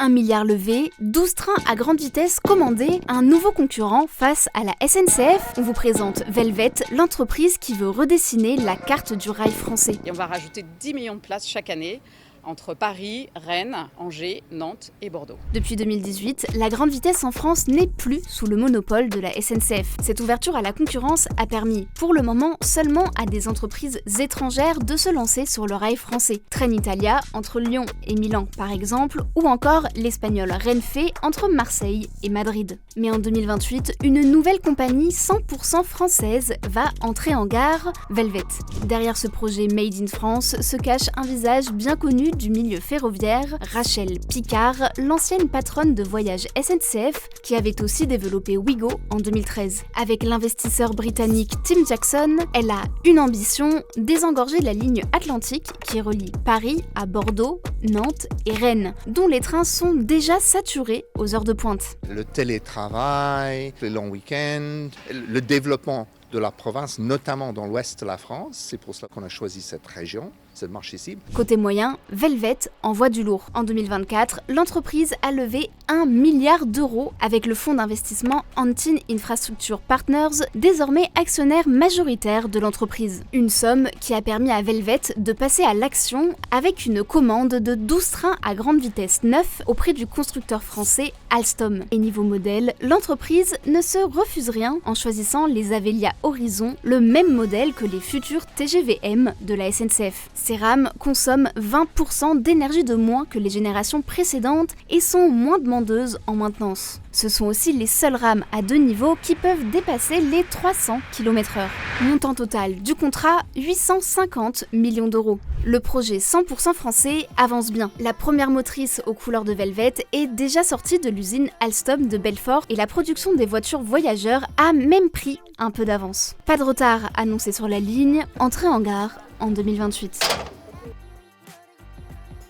1 milliard levé, 12 trains à grande vitesse commandés, un nouveau concurrent face à la SNCF. On vous présente Velvet, l'entreprise qui veut redessiner la carte du rail français. Et on va rajouter 10 millions de places chaque année entre Paris, Rennes, Angers, Nantes et Bordeaux. Depuis 2018, la grande vitesse en France n'est plus sous le monopole de la SNCF. Cette ouverture à la concurrence a permis, pour le moment, seulement à des entreprises étrangères de se lancer sur le rail français. Trenitalia entre Lyon et Milan par exemple, ou encore l'espagnol Renfe entre Marseille et Madrid. Mais en 2028, une nouvelle compagnie 100% française va entrer en gare, Velvet. Derrière ce projet Made in France se cache un visage bien connu du milieu ferroviaire, Rachel Picard, l'ancienne patronne de voyage SNCF, qui avait aussi développé Ouigo en 2013. Avec l'investisseur britannique Tim Jackson, elle a une ambition, désengorger la ligne Atlantique qui relie Paris à Bordeaux, Nantes et Rennes, dont les trains sont déjà saturés aux heures de pointe. Le télétravail, les longs week-ends, le développement de la province, notamment dans l'ouest de la France. C'est pour cela qu'on a choisi cette région, ce marché cible. Côté moyen, Velvet envoie du lourd. En 2024, l'entreprise a levé 1 milliard d'euros avec le fonds d'investissement Antin Infrastructure Partners, désormais actionnaire majoritaire de l'entreprise. Une somme qui a permis à Velvet de passer à l'action avec une commande de 12 trains à grande vitesse neufs auprès du constructeur français Alstom. Et niveau modèle, l'entreprise ne se refuse rien en choisissant les Avelia Horizon, le même modèle que les futurs TGV-M de la SNCF. Ces rames consomment 20% d'énergie de moins que les générations précédentes et sont moins demandeuses en maintenance. Ce sont aussi les seules rames à 2 niveaux qui peuvent dépasser les 300 km/h. Montant total du contrat, 850 millions d'euros. Le projet 100% français avance bien. La première motrice aux couleurs de Velvet est déjà sortie de l'usine Alstom de Belfort et la production des voitures voyageurs a même pris un peu d'avance. Pas de retard annoncé sur la ligne, entrée en gare en 2028.